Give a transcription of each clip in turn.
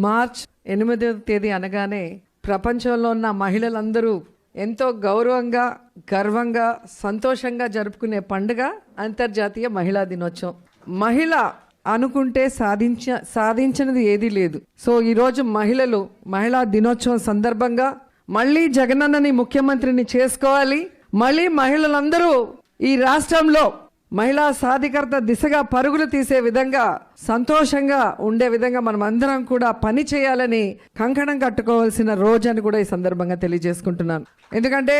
March 8వ తేదీ అనగానే ప్రపంచంలో ఉన్న మహిళలందరూ ఎంతో గౌరవంగా, గర్వంగా, సంతోషంగా జరుపుకునే పండుగ అంతర్జాతీయ మహిళా దినోత్సవం. మహిళ అనుకుంటే సాధించినది ఏదీ లేదు. సో ఈరోజు మహిళా దినోత్సవం సందర్భంగా మళ్ళీ జగనన్నని ముఖ్యమంత్రిని చేసుకోవాలి. మళ్ళీ మహిళలందరూ ఈ రాష్ట్రంలో మహిళా సాధికారత దిశగా పరుగులు తీసే విధంగా, సంతోషంగా ఉండే విధంగా మనం అందరం కూడా పని చేయాలని కంకణం కట్టుకోవాల్సిన రోజు అని కూడా ఈ సందర్భంగా తెలియజేసుకుంటున్నాను. ఎందుకంటే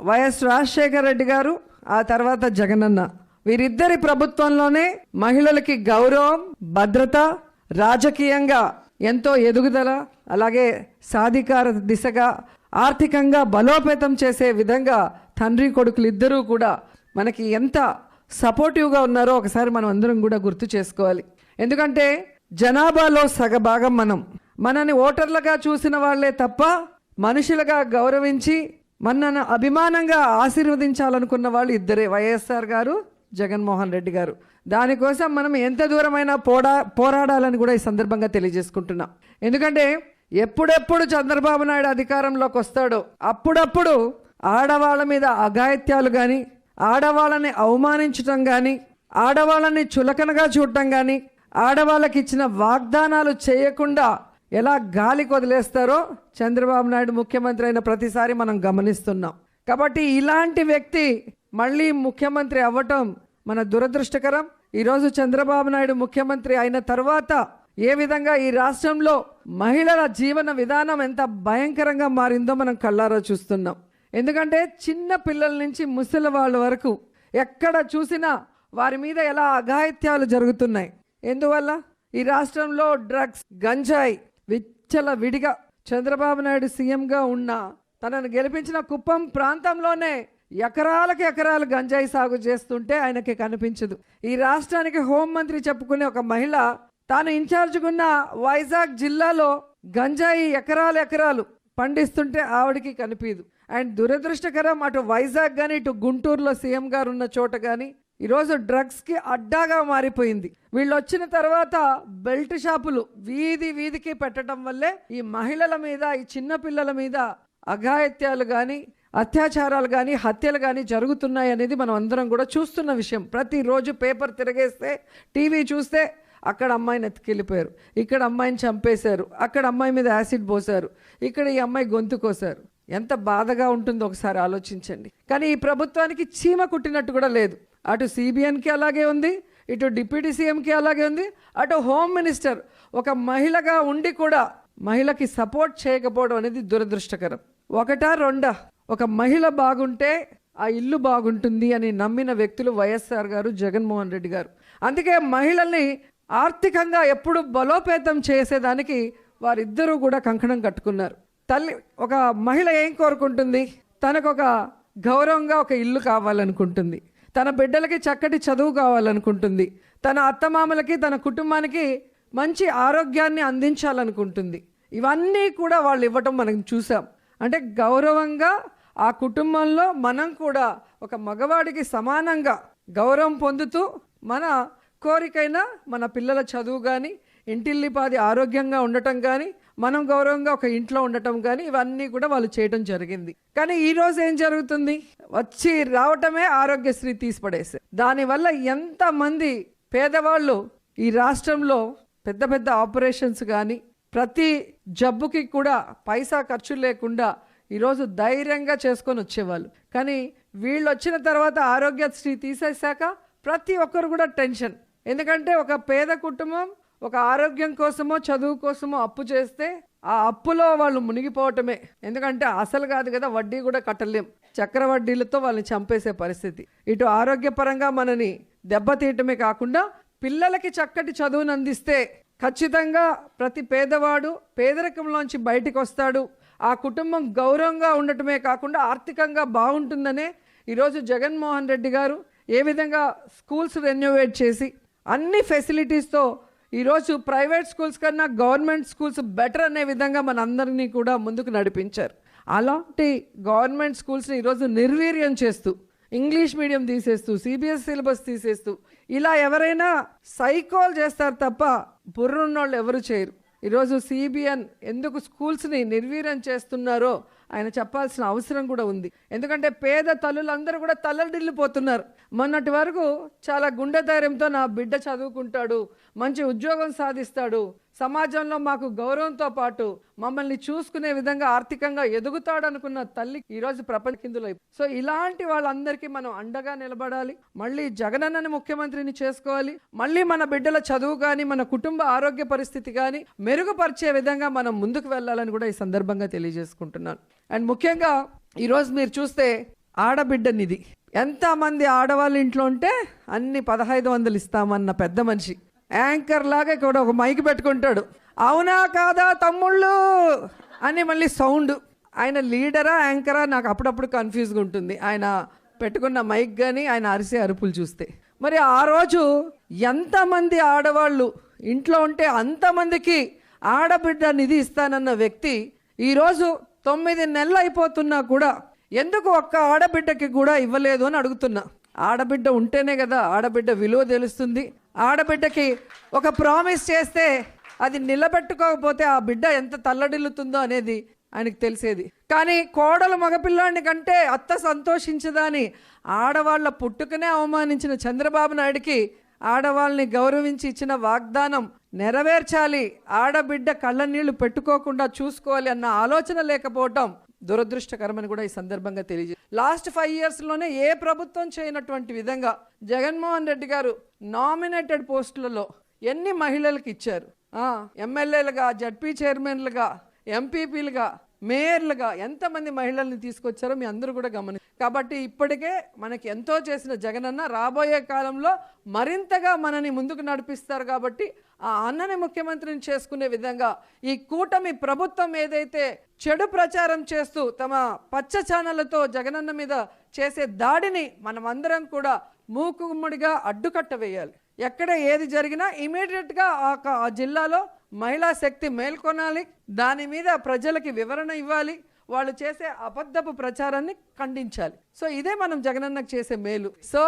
వైఎస్ రాజశేఖర రెడ్డి గారు, ఆ తర్వాత జగనన్న, వీరిద్దరి ప్రభుత్వంలోనే మహిళలకి గౌరవం, భద్రత, రాజకీయంగా ఎంతో ఎదుగుదల, అలాగే సాధికారత దిశగా ఆర్థికంగా బలోపేతం చేసే విధంగా తండ్రి కొడుకులు ఇద్దరూ కూడా మనకి ఎంత సపోర్టివ్గా ఉన్నారో ఒకసారి మనం అందరం కూడా గుర్తు చేసుకోవాలి. ఎందుకంటే జనాభాలో సగభాగం మనని ఓటర్లుగా చూసిన వాళ్లే తప్ప మనుషులుగా గౌరవించి మనను అభిమానంగా ఆశీర్వదించాలనుకున్న వాళ్ళు ఇద్దరే, వైఎస్ఆర్ గారు, జగన్మోహన్ రెడ్డి గారు. దానికోసం మనం ఎంత దూరమైనా పోరాడాలని కూడా ఈ సందర్భంగా తెలియజేసుకుంటున్నాం. ఎందుకంటే ఎప్పుడెప్పుడు చంద్రబాబు నాయుడు అధికారంలోకి వస్తాడో అప్పుడప్పుడు ఆడవాళ్ళ మీద అఘాయిత్యాలు కానీ, ఆడవాళ్ళని అవమానించటం కానీ, ఆడవాళ్ళని చులకనగా చూడటం కానీ, ఆడవాళ్ళకి ఇచ్చిన వాగ్దానాలు చేయకుండా ఎలా గాలికి వదిలేస్తారో చంద్రబాబు నాయుడు ముఖ్యమంత్రి అయిన ప్రతిసారి మనం గమనిస్తున్నాం. కాబట్టి ఇలాంటి వ్యక్తి మళ్ళీ ముఖ్యమంత్రి అవ్వటం మన దురదృష్టకరం. ఈరోజు చంద్రబాబు నాయుడు ముఖ్యమంత్రి అయిన తర్వాత ఏ విధంగా ఈ రాష్ట్రంలో మహిళల జీవన విధానం ఎంత భయంకరంగా మారిందో మనం కళ్ళారా చూస్తున్నాం. ఎందుకంటే చిన్న పిల్లల నుంచి ముసలి వాళ్ళ వరకు ఎక్కడ చూసినా వారి మీద ఎలా అఘాయిత్యాలు జరుగుతున్నాయి. ఎందువల్ల? ఈ రాష్ట్రంలో డ్రగ్స్, గంజాయి విచ్చల విడిగా చంద్రబాబు నాయుడు సీఎంగా ఉన్న తనను గెలిపించిన కుప్పం ప్రాంతంలోనే ఎకరాలకు ఎకరాలు గంజాయి సాగు చేస్తుంటే ఆయనకి కనిపించదు. ఈ రాష్ట్రానికి హోంమంత్రి చెప్పుకునే ఒక మహిళ తాను ఇన్ఛార్జ్గున్న వైజాగ్ జిల్లాలో గంజాయి ఎకరాలు పండిస్తుంటే ఆవిడికి కనిపించదు. అండ్ దురదృష్టకరం, అటు వైజాగ్ కానీ ఇటు గుంటూరులో సీఎం గారు ఉన్న చోట కానీ ఈరోజు డ్రగ్స్కి అడ్డాగా మారిపోయింది. వీళ్ళు వచ్చిన తర్వాత బెల్ట్ షాపులు వీధికి పెట్టడం వల్లే ఈ మహిళల మీద, ఈ చిన్న పిల్లల మీద అఘాయిత్యాలు కానీ, అత్యాచారాలు కానీ, హత్యలు కానీ జరుగుతున్నాయి అనేది మనం అందరం కూడా చూస్తున్న విషయం. ప్రతిరోజు పేపర్ తిరగేస్తే, టీవీ చూస్తే అక్కడ అమ్మాయిని ఎత్తుకెళ్ళిపోయారు, ఇక్కడ అమ్మాయిని చంపేశారు, అక్కడ అమ్మాయి మీద యాసిడ్ పోశారు, ఇక్కడ ఈ అమ్మాయి గొంతు కోసారు. ఎంత బాధగా ఉంటుందో ఒకసారి ఆలోచించండి. కానీ ఈ ప్రభుత్వానికి చీమ కుట్టినట్టు కూడా లేదు. అటు సిబిఎన్కి అలాగే ఉంది, ఇటు డిప్యూటీ సీఎంకి అలాగే ఉంది, అటు హోమ్ మినిస్టర్ ఒక మహిళగా ఉండి కూడా మహిళకి సపోర్ట్ చేయకపోవడం అనేది దురదృష్టకరం. ఒకటా రెండా, ఒక మహిళ బాగుంటే ఆ ఇల్లు బాగుంటుంది అని నమ్మిన వ్యక్తులు వైఎస్ఆర్ గారు, జగన్మోహన్ రెడ్డి గారు. అందుకే మహిళల్ని ఆర్థికంగా ఎప్పుడు బలోపేతం చేసేదానికి వారిద్దరూ కూడా కంకణం కట్టుకున్నారు. ఒక మహిళ ఏం కోరుకుంటుంది? తనకు ఒక గౌరవంగా ఒక ఇల్లు కావాలనుకుంటుంది, తన బిడ్డలకి చక్కటి చదువు కావాలనుకుంటుంది, తన అత్తమామలకి, తన కుటుంబానికి మంచి ఆరోగ్యాన్ని అందించాలనుకుంటుంది. ఇవన్నీ కూడా వాళ్ళు ఇవ్వటం మనం చూసాం. అంటే గౌరవంగా ఆ కుటుంబంలో మనం కూడా ఒక మగవాడికి సమానంగా గౌరవం పొందుతూ మన కోరికైనా మన పిల్లల చదువు కానీ, ఇంటిల్లిపాది ఆరోగ్యంగా ఉండటం కానీ, మనం గౌరవంగా ఒక ఇంట్లో ఉండటం కానీ, ఇవన్నీ కూడా వాళ్ళు చేయటం జరిగింది. కానీ ఈరోజు ఏం జరుగుతుంది? వచ్చి రావటమే ఆరోగ్యశ్రీ తీసిపడేసి, దానివల్ల ఎంతమంది పేదవాళ్ళు ఈ రాష్ట్రంలో పెద్ద పెద్ద ఆపరేషన్స్ కానీ, ప్రతి జబ్బుకి కూడా పైసా ఖర్చు లేకుండా ఈరోజు ధైర్యంగా చేసుకొని వచ్చేవాళ్ళు. కానీ వీళ్ళు వచ్చిన తర్వాత ఆరోగ్యశ్రీ తీసేశాక ప్రతి ఒక్కరు కూడా టెన్షన్. ఎందుకంటే ఒక పేద కుటుంబం ఒక ఆరోగ్యం కోసమో చదువు కోసమో అప్పు చేస్తే ఆ అప్పులో వాళ్ళు మునిగిపోవటమే. ఎందుకంటే అసలు కాదు కదా, వడ్డీ కూడా కట్టలేం, చక్రవడ్డీలతో వాళ్ళని చంపేసే పరిస్థితి. ఇటు ఆరోగ్యపరంగా మనని దెబ్బతీయటమే కాకుండా పిల్లలకి చక్కటి చదువును అందిస్తే ఖచ్చితంగా ప్రతి పేదవాడు పేదరికంలోంచి బయటికి వస్తాడు. ఆ కుటుంబం గౌరవంగా ఉండటమే కాకుండా ఆర్థికంగా బాగుంటుందనే ఈరోజు జగన్మోహన్ రెడ్డి గారు ఏ విధంగా స్కూల్స్ రెన్యువేట్ చేసి అన్ని ఫెసిలిటీస్తో ఈరోజు ప్రైవేట్ స్కూల్స్ కన్నా గవర్నమెంట్ స్కూల్స్ బెటర్ అనే విధంగా మనందరినీ కూడా ముందుకు నడిపించారు. అలాంటి గవర్నమెంట్ స్కూల్స్ని ఈరోజు నిర్వీర్యం చేస్తూ, ఇంగ్లీష్ మీడియం తీసేస్తూ, సిబిఎస్ సిలబస్ తీసేస్తూ ఇలా ఎవరైనా సైకోల్ చేస్తారు తప్ప బుర్రున్నోళ్ళు ఎవరు చేయరు. ఈరోజు సిబిఎన్ ఎందుకు స్కూల్స్ని నిర్వీర్యం చేస్తున్నారో ఆయన చెప్పాల్సిన అవసరం కూడా ఉంది. ఎందుకంటే పేద తల్లులందరూ కూడా తల్లడిల్లిపోతున్నారు. మొన్నటి వరకు చాలా గుండె ధైర్యంతో నా బిడ్డ చదువుకుంటాడు, మంచి ఉద్యోగం సాధిస్తాడు, సమాజంలో మాకు గౌరవంతో పాటు మమ్మల్ని చూసుకునే విధంగా ఆర్థికంగా ఎదుగుతాడు అనుకున్న తల్లి ఈరోజు ప్రపంచకిందులో. సో ఇలాంటి వాళ్ళందరికీ మనం అండగా నిలబడాలి. మళ్ళీ జగనన్నని ముఖ్యమంత్రిని చేసుకోవాలి. మళ్ళీ మన బిడ్డల చదువు కానీ మన కుటుంబ ఆరోగ్య పరిస్థితి కానీ మెరుగుపరిచే విధంగా మనం ముందుకు వెళ్ళాలని కూడా ఈ సందర్భంగా తెలియజేసుకుంటున్నాను. అండ్ ముఖ్యంగా ఈరోజు మీరు చూస్తే ఆడబిడ్డ నిధి, ఎంతమంది ఆడవాళ్ళ ఇంట్లో ఉంటే అన్ని 1500 ఇస్తామన్న పెద్ద మనిషి యాంకర్ లాగా ఇక్కడ ఒక మైక్ పెట్టుకుంటాడు, అవునా కాదా తమ్ముళ్ళు అని మళ్ళీ సౌండ్. ఆయన లీడరా యాంకరా నాకు అప్పుడప్పుడు కన్ఫ్యూజ్గా ఉంటుంది ఆయన పెట్టుకున్న మైక్ కానీ ఆయన అరిసే అరుపులు చూస్తే. మరి ఆ రోజు ఎంతమంది ఆడవాళ్ళు ఇంట్లో ఉంటే అంతమందికి ఆడబిడ్డ నిధి ఇస్తానన్న వ్యక్తి ఈరోజు 9 నెలలు అయిపోతున్నా కూడా ఎందుకు ఒక్క ఆడబిడ్డకి కూడా ఇవ్వలేదు అని అడుగుతున్నా. ఆడబిడ్డ ఉంటేనే కదా ఆడబిడ్డ విలువ తెలుస్తుంది. ఆడబిడ్డకి ఒక ప్రామిస్ చేస్తే అది నిలబెట్టుకోకపోతే ఆ బిడ్డ ఎంత తల్లడిల్లుతుందో అనేది ఆయనకు తెలిసేది. కానీ కోడలు మగపిల్లాడిని కంటే అత్త సంతోషించదా అని ఆడవాళ్ళ పుట్టుకనే అవమానించిన చంద్రబాబు నాయుడికి ఆడవాళ్ళని గౌరవించి ఇచ్చిన వాగ్దానం నెరవేర్చాలి, ఆడబిడ్డ కళ్ళ నీళ్లు పెట్టుకోకుండా చూసుకోవాలి అన్న ఆలోచన లేకపోవటం దురదృష్టకరమని కూడా ఈ సందర్భంగా లాస్ట్ 5 yearsలోనే ఏ ప్రభుత్వం చేయనటువంటి విధంగా జగన్మోహన్ రెడ్డి గారు నామినేటెడ్ పోస్టులలో ఎన్ని మహిళలకు ఇచ్చారు. ఎమ్మెల్యేలుగా, జడ్పీ చైర్మన్లుగా, ఎంపీపీలుగా, మేయర్లుగా ఎంతమంది మహిళల్ని తీసుకొచ్చారో మీ అందరూ కూడా కాబట్టి ఇప్పటికే మనకి ఎంతో చేసిన జగనన్న రాబోయే కాలంలో మరింతగా మనని ముందుకు నడిపిస్తారు. కాబట్టి ఆ అన్నని ముఖ్యమంత్రిని చేసుకునే విధంగా ఈ కూటమి ప్రభుత్వం ఏదైతే చెడు ప్రచారం చేస్తూ తమ పచ్చ ఛానళ్లతో జగనన్న మీద చేసే దాడిని మనమందరం కూడా మూకుమ్మడిగా అడ్డుకట్ట వేయాలి. ఎక్కడ ఏది జరిగినా ఇమీడియట్గా ఆ జిల్లాలో మహిళా శక్తి మేల్కొనాలి, దాని మీద ప్రజలకి వివరణ ఇవ్వాలి, వాళ్ళు చేసే అబద్ధపు ప్రచారాన్ని ఖండించాలి. సో ఇదే మనం జగనన్నకు చేసే మేలు. సో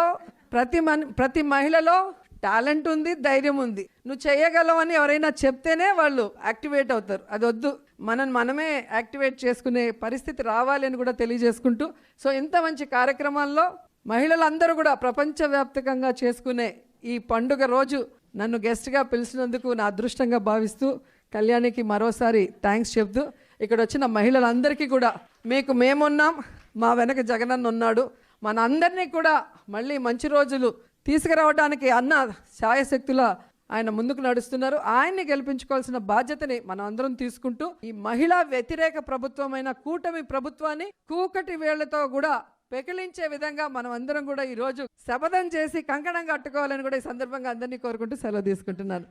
ప్రతి మహిళలో టాలెంట్ ఉంది, ధైర్యం ఉంది. నువ్వు చేయగలవని ఎవరైనా చెప్తేనే వాళ్ళు యాక్టివేట్ అవుతారు. అది వద్దు, మనమే యాక్టివేట్ చేసుకునే పరిస్థితి రావాలి అని కూడా తెలియజేసుకుంటూ, సో ఇంత మంచి కార్యక్రమాల్లో మహిళలందరూ కూడా ప్రపంచవ్యాప్తంగా చేసుకునే ఈ పండుగ రోజు నన్ను గెస్ట్గా పిలిచినందుకు నా అదృష్టంగా భావిస్తూ కళ్యాణికి మరోసారి థ్యాంక్స్ చెప్తూ, ఇక్కడ వచ్చిన మహిళలందరికీ కూడా మీకు మేమున్నాం, మా వెనక జగనన్న ఉన్నాడు, మన అందరినీ కూడా మళ్ళీ మంచి రోజులు తీసుకురావడానికి అన్న ఛాయశక్తుల ఆయన ముందుకు నడుస్తున్నారు. ఆయన్ని గెలిపించుకోవాల్సిన బాధ్యతని మనం అందరం తీసుకుంటూ ఈ మహిళా వ్యతిరేక ప్రభుత్వమైన కూటమి ప్రభుత్వాన్ని కూకటి వేళ్లతో కూడా పెకిలించే విధంగా మనం అందరం కూడా ఈరోజు శపథం చేసి కంకణం కట్టుకోవాలని కూడా ఈ సందర్భంగా అందరినీ కోరుకుంటూ సెలవు తీసుకుంటున్నాను.